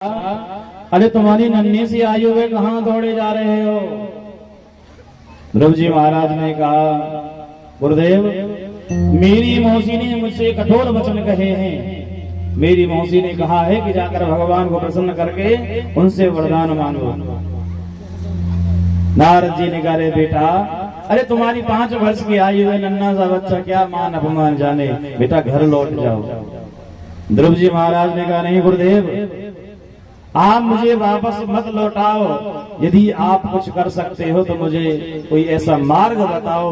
अरे तुम्हारी नन्ही सी आयु में कहाँ दौड़े जा रहे हो। ध्रुव जी महाराज ने कहा, गुरुदेव मेरी मौसी ने मुझसे कठोर वचन कहे हैं। मेरी मौसी ने कहा है कि जाकर भगवान को प्रसन्न करके उनसे वरदान मांगो। नारद जी ने कहा, बेटा अरे तुम्हारी 5 वर्ष की आयु है, नन्हा सा बच्चा क्या मान अपमान जाने, बेटा घर लौट जाओ। ध्रुव जी महाराज ने कहा, नहीं गुरुदेव आप मुझे वापस मत लौटाओ, यदि आप कुछ कर सकते हो तो मुझे कोई ऐसा मार्ग बताओ,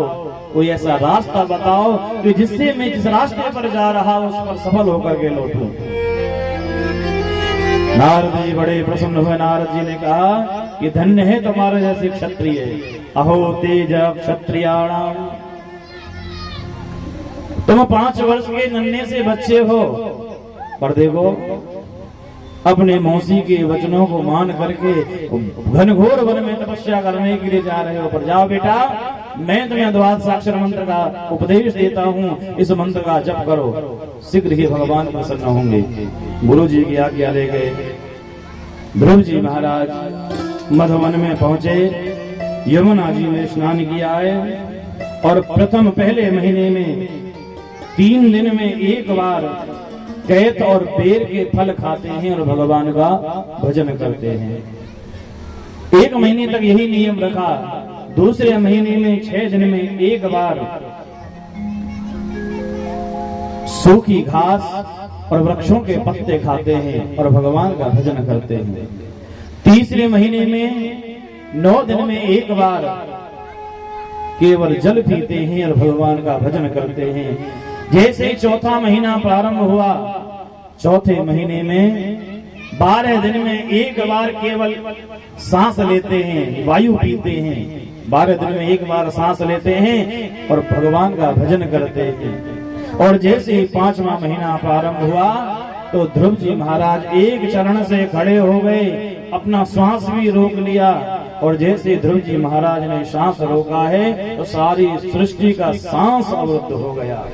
कोई ऐसा रास्ता बताओ कि जिससे मैं जिस रास्ते पर जा रहा हूं उस पर सफल होकर के लौटूं। नारद जी बड़े प्रसन्न हुए। नारद जी ने कहा कि धन्य है तुम्हारे जैसे क्षत्रिय, अहो तेज क्षत्रियाणाम। तुम 5 वर्ष के नन्हे से बच्चे हो, पर देखो अपने मौसी के वचनों को मान करके घनघोर वन में तपस्या करने के लिए जा रहे हो। पर जाओ बेटा, मैं तुम्हें द्वादशाक्षर मंत्र का उपदेश देता हूँ, इस मंत्र का जप करो, शीघ्र ही भगवान प्रसन्न होंगे। गुरु जी की आज्ञा ले गए। ध्रुव जी महाराज मधुवन में पहुंचे, यमुना जी में स्नान किया है और प्रथम पहले महीने में 3 दिन में एक बार कैत और बेर के फल खाते हैं और भगवान का भजन करते हैं। 1 महीने तक यही नियम रखा। दूसरे महीने में 6 दिन में एक बार सूखी घास और वृक्षों के पत्ते खाते हैं और भगवान का भजन करते हैं। तीसरे महीने में 9 दिन में एक बार केवल जल पीते हैं और भगवान का भजन करते हैं। जैसे चौथा महीना प्रारंभ हुआ, चौथे महीने में 12 दिन में एक बार केवल सांस लेते हैं, वायु पीते हैं। 12 दिन में एक बार सांस लेते हैं और भगवान का भजन करते हैं। और जैसे ही 5वां महीना प्रारंभ हुआ तो ध्रुव जी महाराज एक चरण से खड़े हो गए, अपना श्वास भी रोक लिया। और जैसे ध्रुव जी महाराज ने सांस रोका है तो सारी सृष्टि का सांस अवरुद्ध हो गया।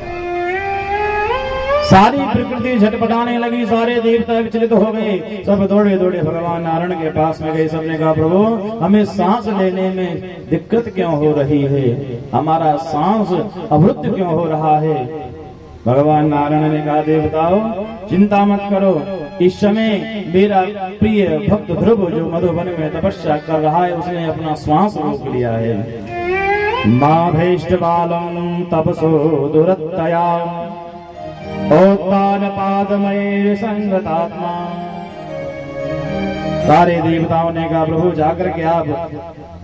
सारी प्रकृति झटपटाने लगी, सारे देवता विचलित हो गए। सब दौड़े दौड़े भगवान नारायण के पास में गए। सबने कहा, प्रभु हमें सांस लेने में दिक्कत क्यों हो रही है, हमारा सांस अवरुद्ध क्यों हो रहा है। भगवान नारायण ने कहा, देवताओं चिंता मत करो, इस समय मेरा प्रिय भक्त ध्रुव जो मधुवन में तपस्या कर रहा है उसने अपना श्वास रोक लिया है। माँ भैष्ट बालम तपसो दुरत्तया ओत्तान पादमय संगतात्मा। सारे देवताओं ने कहा, प्रभु जाकर के आप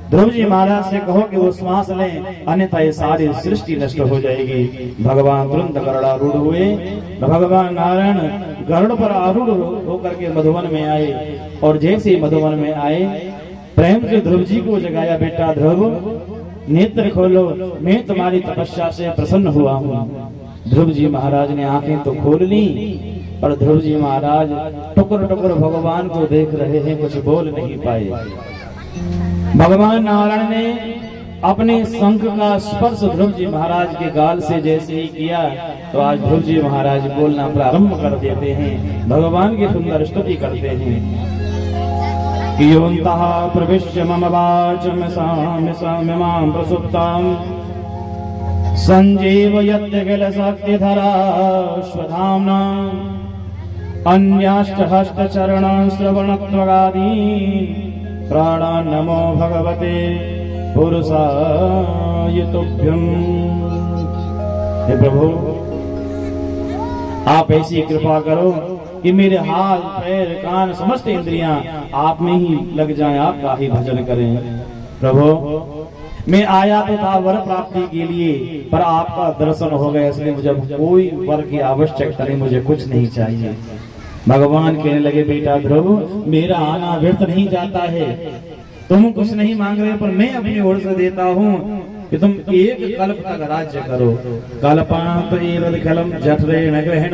ध्रुव जी महाराज से कहो कि वो श्वास लें, अन्यथा ये सारी सृष्टि नष्ट हो जाएगी। भगवान तुरंत गरुड़ारूढ़ हुए। भगवान नारायण गरुड़ पर आरूढ़ होकर के मधुवन में आए। और जैसे मधुवन में आए प्रेम से ध्रुव जी को जगाया, बेटा ध्रुव नेत्र खोलो, मैं तुम्हारी तपस्या से प्रसन्न हुआ हूँ। ध्रुव जी महाराज ने आंखें तो खोल ली, पर ध्रुव जी महाराज टुकर टुकर भगवान को देख रहे हैं, कुछ बोल नहीं पाए। भगवान नारायण ने अपने शंख का स्पर्श ध्रुव जी महाराज के गाल से जैसे ही किया तो आज ध्रुव जी महाराज बोलना प्रारंभ कर देते हैं, भगवान की सुंदर स्तुति करते हैं। योऽन्तः प्रविश्य मम वाचम साम्यमां प्रसुप्तां संजीवयत्य किल शक्तिधरा स्वधाम्ना अन्याष्टहस्तचरणं श्रवणत्वगादीन् प्राणान् नमो भगवते पुरुषाय तुभ्यम्। हे प्रभु आप ऐसी कृपा करो कि मेरे हाथ पैर कान समस्त इंद्रियां आप में ही लग जाएं, आपका ही भजन करें। प्रभु मैं आया तो था वर प्राप्ति के लिए, पर आपका दर्शन हो गया, इसलिए मुझे कोई वर की आवश्यकता नहीं, मुझे कुछ नहीं चाहिए। भगवान कहने लगे, बेटा ध्रुव मेरा आना व्यर्थ नहीं जाता है, तुम कुछ नहीं मांग रहे, पर मैं अपनी ओर से देता हूँ कि तुम एक कल्प तक राज्य करो। कल्पांत एवं जठरेण ग्रहण,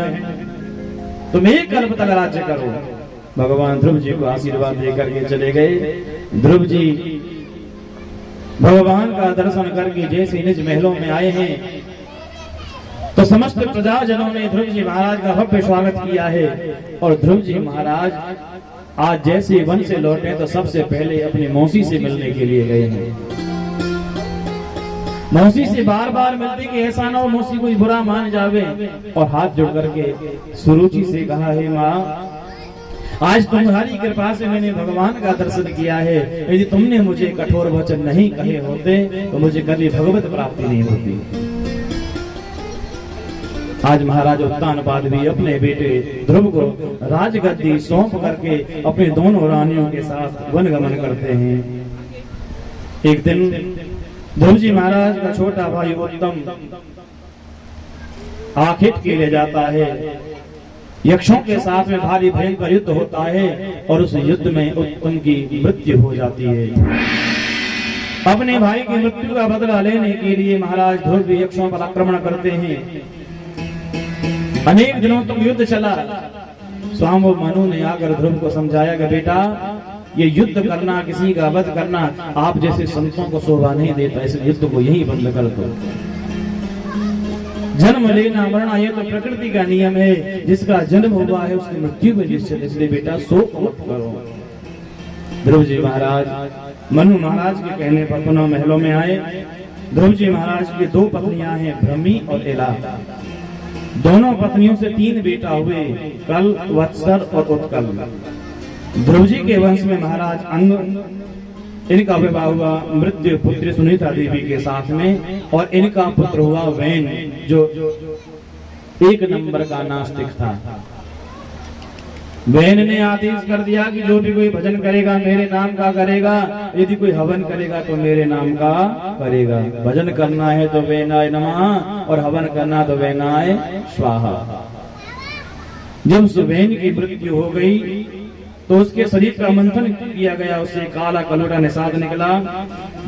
तुम एक कल्प तक राज्य करो। भगवान ध्रुव जी को आशीर्वाद देकर के चले गए। ध्रुव जी भगवान का दर्शन करके जैसे निज महलों में आए हैं तो समस्त प्रजाजनों ने ध्रुव जी महाराज का भव्य स्वागत किया है। और ध्रुव जी महाराज आज जैसे वन से लौटे तो सबसे पहले अपनी मौसी से मिलने के लिए गए हैं। मौसी से बार बार मिलते कि ऐसा ना हो मौसी कोई बुरा मान जावे, और हाथ जोड़ करके सुरुचि से कहा, हे माँ, आज तुम्हारी कृपा से मैंने भगवान का दर्शन किया है। यदि तुमने मुझे कठोर वचन नहीं कहे होते तो मुझे कभी भगवत प्राप्ति नहीं होती। आज महाराज उत्तानपाद भी अपने बेटे ध्रुव को राजगद्दी सौंप करके अपने दोनों रानियों के साथ वनगमन करते हैं। एक दिन ध्रुव जी महाराज का छोटा भाई उत्तम आखिट के ले जाता है। यक्षों के साथ में भारी भयंकर युद्ध होता है और उस युद्ध में उत्तम की मृत्यु हो जाती है। अपने भाई की मृत्यु का बदला लेने के लिए महाराज ध्रुव यक्षों पर आक्रमण करते हैं। अनेक दिनों तक युद्ध चला। स्वामी मनु ने आकर ध्रुव को समझाया कि बेटा, ये युद्ध करना, किसी का वध करना आप जैसे संतों को शोभा नहीं देता, इस युद्ध को यही बंद कर दो। जन्म लेना मरना ये तो प्रकृति का नियम है, जिसका जन्म हुआ है उसकी मृत्यु भी निश्चित, इसलिए बेटा शोक मत करो। ध्रुव जी महाराज मनु महाराज के कहने पर पुनः महलों में आए। ध्रुव जी महाराज की दो पत्नियां हैं, भ्रमी और एला। दोनों पत्नियों से 3 बेटा हुए, कल, वत्सर और उत्कल। ध्रुव जी के वंश में महाराज अंग, इनका विवाह हुआ मृत्यु पुत्री सुनीता देवी के साथ में, और इनका पुत्र हुआ वैन, जो 1 नंबर का नास्तिक था। वैन ने आदेश कर दिया कि जो भी कोई भजन करेगा मेरे नाम का करेगा, यदि कोई हवन करेगा तो मेरे नाम का करेगा। भजन करना है तो वैनाय नमः और हवन करना तो वैनाय स्वाहा। जब उस वैन की मृत्यु हो गई तो उसके शरीर का मंथन किया गया, उससे काला कलोटा निषाद निकला।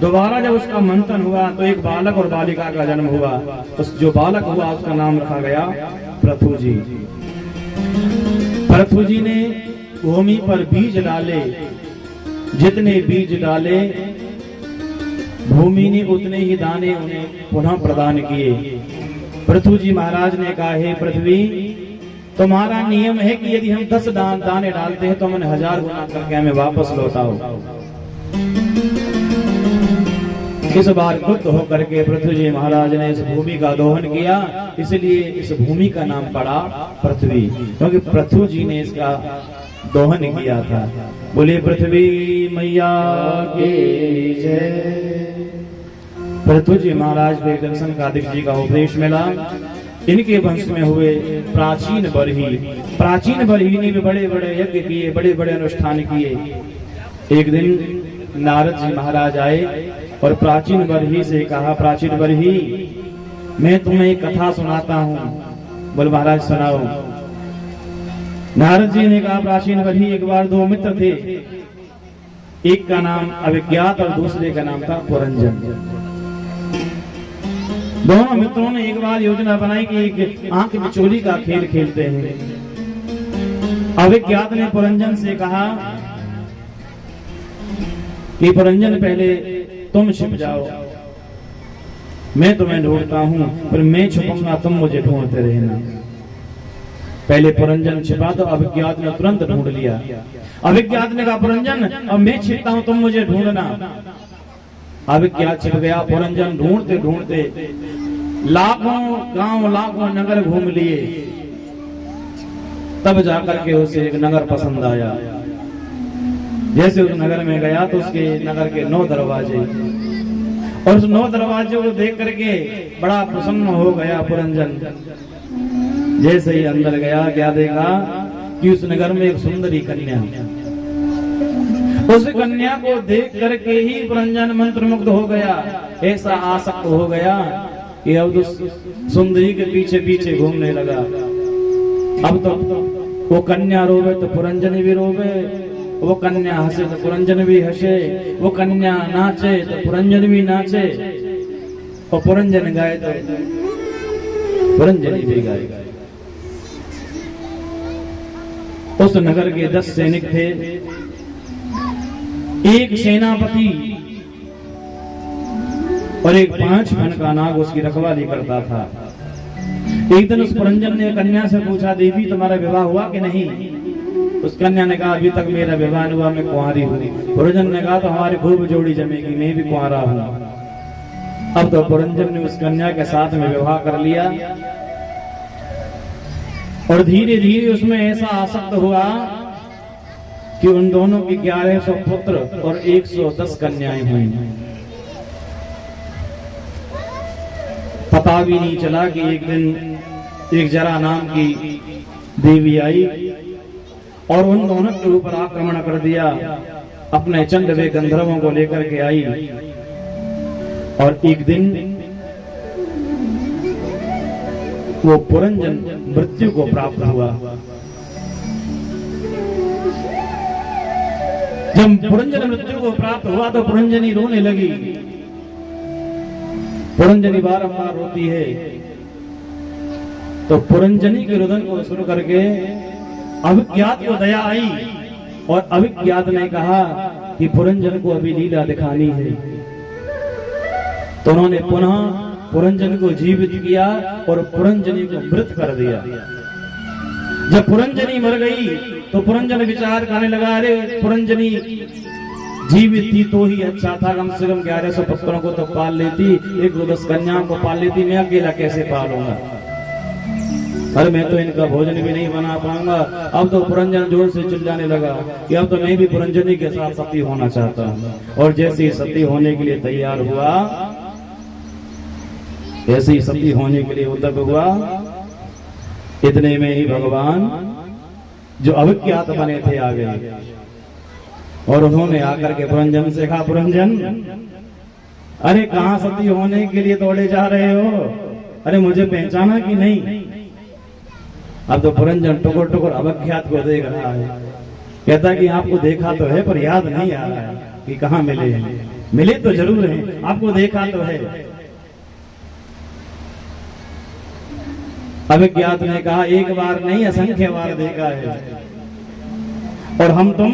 दोबारा जब उसका मंथन हुआ तो एक बालक और बालिका का जन्म हुआ। उस जो बालक हुआ उसका नाम रखा गया पृथु जी। पृथु जी ने भूमि पर बीज डाले, जितने बीज डाले भूमि ने उतने ही दाने उन्हें पुनः प्रदान किए। पृथु जी महाराज ने कहा, हे पृथ्वी, तुम्हारा नियम है कि यदि हम 10 दाने डालते हैं तो हमें 1000 गुना करके हमें वापस लौटाओ। इस बार खुद होकर के पृथ्वी जी महाराज ने इस भूमि का दोहन किया, इसलिए इस भूमि का नाम पड़ा पृथ्वी, क्योंकि पृथ्वी जी ने इसका दोहन किया था। बोले पृथ्वी मैया की जय। पृथ्वी जी महाराज को दर्शन कार्तिक जी का उपदेश मिला। इनके वंश में हुए प्राचीन बरही ने भी बड़े बड़े यज्ञ किए, बड़े बड़े अनुष्ठान किए। एक दिन नारद जी महाराज आए और प्राचीन बरही से कहा, प्राचीन बरही, मैं तुम्हें एक कथा सुनाता हूँ। बोल महाराज सुनाओ। नारद जी ने कहा, प्राचीन बरही, एक बार 2 मित्र थे, एक का नाम अविज्ञात और दूसरे का नाम था पुरंजन। दोनों मित्रों ने एक बार योजना बनाई कि एक आंख बिचौली का खेल खेलते हैं। अविज्ञात ने पुरंजन से कहा कि पुरंजन, पहले तुम छिप जाओ, मैं तुम्हें ढूंढता हूं, फिर मैं छुपूंगा, तुम मुझे ढूंढते रहना। पहले पुरंजन छिपा तो अविज्ञात ने तुरंत ढूंढ लिया। अविज्ञात ने कहा, पुरंजन, अब मैं छिपता हूं, तुम मुझे ढूंढना। अविज्ञात छिप गया। पुरंजन ढूंढते ढूंढते लाखों गांव, लाखों नगर घूम लिए, तब जाकर के उसे एक नगर पसंद आया। जैसे उस नगर में गया तो उसके नगर के 9 दरवाजे, और उस 9 दरवाजे को देख करके बड़ा प्रसन्न हो गया पुरंजन। जैसे ही अंदर गया, क्या देखा कि उस नगर में एक सुंदरी कन्या। उस कन्या को देख करके ही पुरंजन मंत्रमुग्ध हो गया, ऐसा आसक्त हो गया कि अब उस सुंदरी के पीछे पीछे घूमने लगा। अब तो वो कन्या रोवे तो पुरंजन भी रोवे, वो कन्या हंसे तो पुरंजन भी हंसे, वो कन्या नाचे तो पुरंजन भी नाचे, और पुरंजन गाए तो पुरंजन भी गाए। उस नगर के 10 सैनिक थे। एक सेनापति और एक 5 मन का नाग उसकी रखवाली करता था। एक दिन उस पुरंजन ने कन्या से पूछा, देवी तुम्हारा विवाह हुआ कि नहीं? उस कन्या ने कहा अभी तक मेरा विवाह हुआ, मैं कुंवारी हूँ। पुरंजन ने कहा तो हमारी खूब जोड़ी जमेगी, मैं भी कुंवारा हूँ। अब तो पुरंजन ने उस कन्या के साथ में विवाह कर लिया और धीरे धीरे उसमें ऐसा आसक्त हुआ कि उन दोनों की 1100 पुत्र और 110 कन्याएं हुई। पता भी नहीं चला कि एक दिन एक जरा नाम की देवी आई और उन दोनों के ऊपर आक्रमण कर दिया। अपने चंड वे गंधर्वों को लेकर के आई और एक दिन वो पुरंजन मृत्यु को प्राप्त हुआ। जब पुरंजन मृत्यु को प्राप्त हुआ तो पुरंजनी रोने लगी। पुरंजनी बारंबार रोती है तो पुरंजनी के रुदन को सुन करके अभिज्ञात को दया आई और अभिज्ञात ने कहा कि पुरंजन को अभी लीला दिखानी है। तो उन्होंने पुनः पुरंजन को जीवित किया और पुरंजनी को मृत कर दिया। जब पुरंजनी मर गई तो पुरंजन विचार करने लगा, अरे पुरंजनी जीवित थी तो ही अच्छा था, कम से कम 1100 पुत्रों को तो पाल लेती, 110 कन्याओं को पाल लेती, मैं अकेला कैसे पालूंगा? अरे मैं तो इनका भोजन भी नहीं बना पाऊंगा। अब तो पुरंजन जोर से चिल्लाने लगा कि अब तो मैं भी पुरंजनी के साथ सती होना चाहता हूँ। और जैसे ही सती होने के लिए तैयार हुआ, ऐसे ही सती होने के लिए उद्यत हुआ, इतने में ही भगवान जो अभिज्ञात बने थे आ गए और उन्होंने आकर के पुरंजन से कहा, पुरंजन अरे कहाँ सती होने के लिए दौड़े जा रहे हो? अरे मुझे पहचाना कि नहीं? अब तो पुरंजन टुकुर टुकुर अभिज्ञात को देख रहा है, कहता कि आपको देखा तो है पर याद नहीं आ रहा है कि कहाँ मिले हैं। मिले तो जरूर हैं, आपको देखा तो है। अभिज्ञात ने कहा एक बार नहीं असंख्य बार देखा है और हम तुम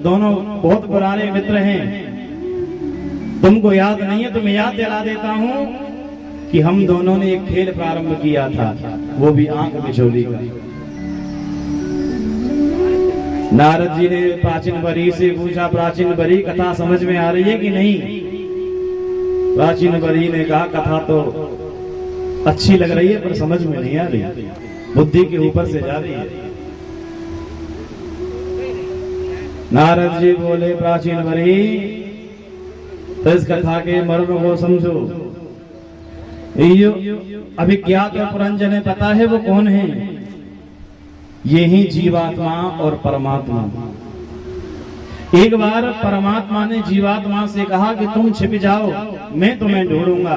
दोनों बहुत पुराने मित्र हैं। तुमको याद नहीं है तो मैं याद दिला देता हूं कि हम दोनों ने एक खेल प्रारंभ किया था, वो भी आंख बिछोली का। नारद जी ने प्राचीन बरी से पूछा, प्राचीन बरी कथा समझ में आ रही है कि नहीं? प्राचीन बरी ने कहा कथा तो अच्छी लग रही है पर समझ में नहीं आ रही, बुद्धि के ऊपर से जा रही है। नारद जी बोले, प्राचीन बरी तो इस कथा के मर्म को समझो। अभिज्ञात पुरंजन ने पता है वो कौन है? ये ही जीवात्मा और परमात्मा। एक बार परमात्मा ने जीवात्मा से कहा कि तुम छिप जाओ, मैं तुम्हें ढूंढूंगा।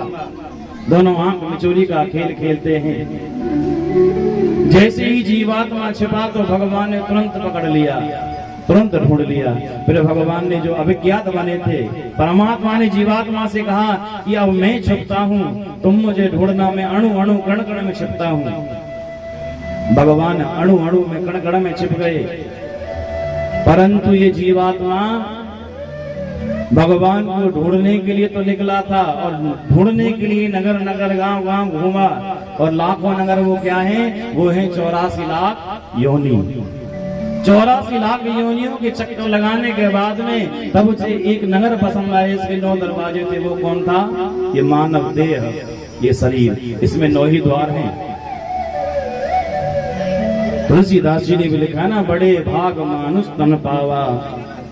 दोनों आंख मिचोली का खेल खेलते हैं। जैसे ही जीवात्मा छिपा तो भगवान ने तुरंत पकड़ लिया, तुरंत ढूंढ लिया। फिर भगवान ने जो अभिज्ञात बने थे, परमात्मा ने जीवात्मा से कहा कि अब मैं छिपता हूँ, तुम मुझे ढूंढना, मैं अणु अणु कण कण में छिपता हूँ। भगवान अणु अणु में कण कण में छिप गए, परंतु ये जीवात्मा भगवान को ढूंढने के लिए तो निकला था और ढूंढने के लिए नगर नगर गांव गांव घूमा और लाखों नगर वो क्या है? वो है 84 लाख योनि। 84 लाख योनियों के चक्कर लगाने के बाद में तब उसे एक नगर पसंद आया, इसके 9 दरवाजे थे। वो कौन था? ये मानव देह, ये शरीर, इसमें 9 ही द्वार हैं। तुलसीदास जी ने भी लिखा ना, बड़े भाग मानुष तन पावा,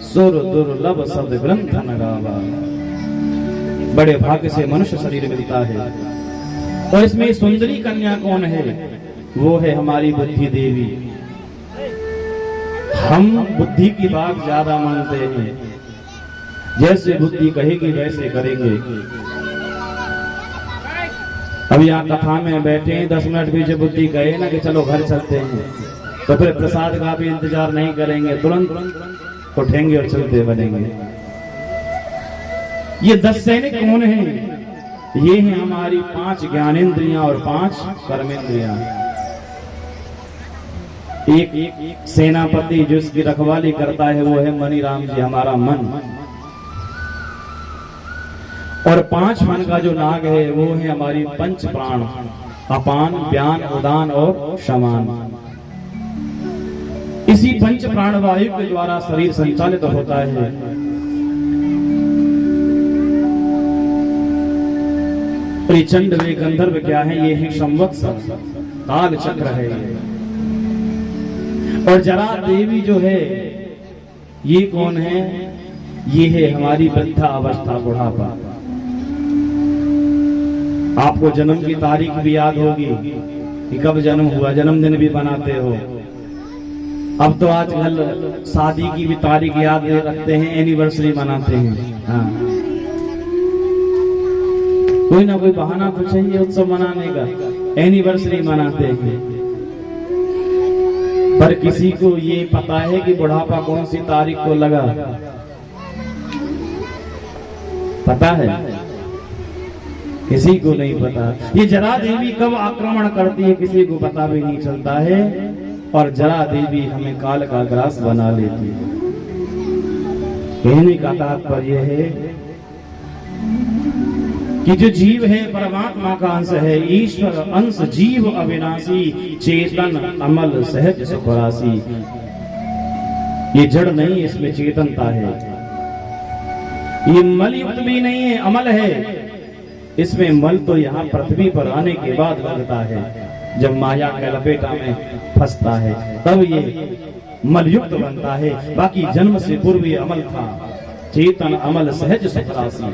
सुर दुर्लभ शब्द ग्रंथ न गावा। बड़े भाग्य से मनुष्य शरीर मिलता है। और इसमें सुंदरी कन्या कौन है? वो है हमारी बुद्धि देवी। हम बुद्धि की बात ज्यादा मानते हैं, जैसे बुद्धि कहेगी वैसे करेंगे। अब यहाँ कथा में बैठे हैं, 10 मिनट भी जो बुद्धि कहे ना कि चलो घर चलते हैं, तो फिर प्रसाद का भी इंतजार नहीं करेंगे, तुरंत उठेंगे और चलते बनेंगे। ये 10 सैनिक कौन हैं? ये हैं हमारी 5 ज्ञानेंद्रियां और 5 कर्मेंद्रियां। एक सेनापति जो इसकी रखवाली करता है वो है मणिराम जी, हमारा मन। और 5 मन का जो नाग है वो है हमारी 5 प्राण, अपान, व्यान, उदान और शमान। इसी पंच प्राणवायु के द्वारा शरीर संचालित होता है। ये चंड वे गंधर्व क्या है? ये है संवत्सर, काल चक्र है ये। और जरा देवी जो है ये कौन है? ये है हमारी वृद्धा अवस्था, बुढ़ापा। आपको जन्म की तारीख भी याद होगी कि कब जन्म हुआ, जन्मदिन भी बनाते हो। अब तो आजकल शादी की भी तारीख याद रखते हैं, एनिवर्सरी मनाते हैं। हाँ, कोई ना कोई बहाना तो चाहिए उत्सव मनाने का, एनिवर्सरी मनाते हैं। पर किसी को ये पता है कि बुढ़ापा कौन सी तारीख को लगा? पता है? किसी को नहीं पता। ये जरा देवी कब आक्रमण करती है किसी को पता भी नहीं चलता है, और जरा देवी हमें काल का ग्रास बना लेती है। कहने का तात्पर्य है कि जो जीव है परमात्मा का अंश है, ईश्वर अंश जीव अविनाशी, चेतन अमल सहज सुखरासी। ये जड़ नहीं, इसमें चेतनता है। ये मल युक्त भी नहीं है, अमल है। इसमें मल तो यहाँ पृथ्वी पर आने के बाद लगता है, जब माया के लपेटा में फंसता है तब ये मल युक्त बनता है। बाकी जन्म से पूर्व ये अमल था, चेतन अमल सहज सुखरासी।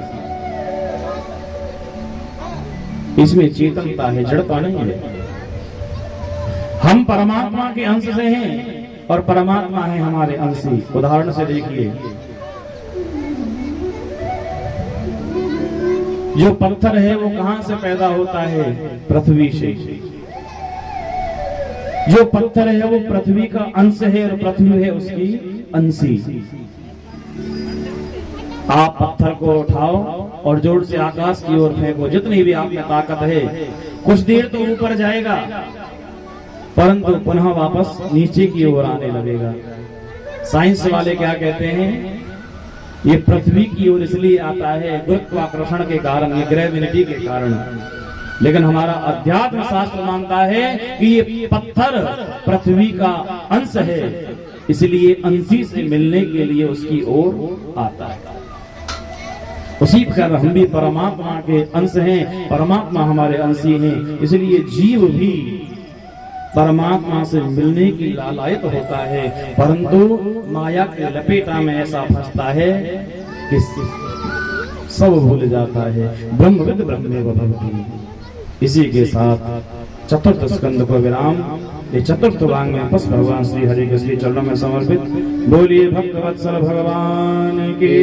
इसमें चेतनता है, जड़ता नहीं है। हम परमात्मा के अंश से हैं और परमात्मा है हमारे अंशी। उदाहरण से देखिए, जो पत्थर है वो कहां से पैदा होता है? पृथ्वी से। जो पत्थर है वो पृथ्वी का अंश है और पृथ्वी है उसकी अंशी। आप पत्थर को उठाओ और जोर से आकाश की ओर फेंको, जितनी भी आप में ताकत है, कुछ देर तो ऊपर जाएगा परंतु पुनः वापस नीचे की ओर आने लगेगा। साइंस वाले क्या कहते हैं? ये पृथ्वी की ओर इसलिए आता है गुरुत्वाकर्षण के कारण, ये ग्रेविटी के कारण। लेकिन हमारा अध्यात्म शास्त्र मानता है कि ये पत्थर पृथ्वी का अंश है, इसलिए अंशी से मिलने के लिए उसकी ओर आता है। उसी प्रकार हम भी परमात्मा के अंश हैं, परमात्मा हमारे अंशी हैं, इसलिए जीव भी परमात्मा से मिलने की लालायत होता है, परंतु माया के लपेटा में ऐसा फंसता है कि सब भूल जाता है। ब्रह्मविद ब्रह्मेव भवति। इसी के साथ चतुर्थ स्कंद को विराम। ये चतुर्थ भाग में बस भगवान श्री हरि के श्री चरणों में समर्पित। बोलिए भक्तवत्सल भगवान के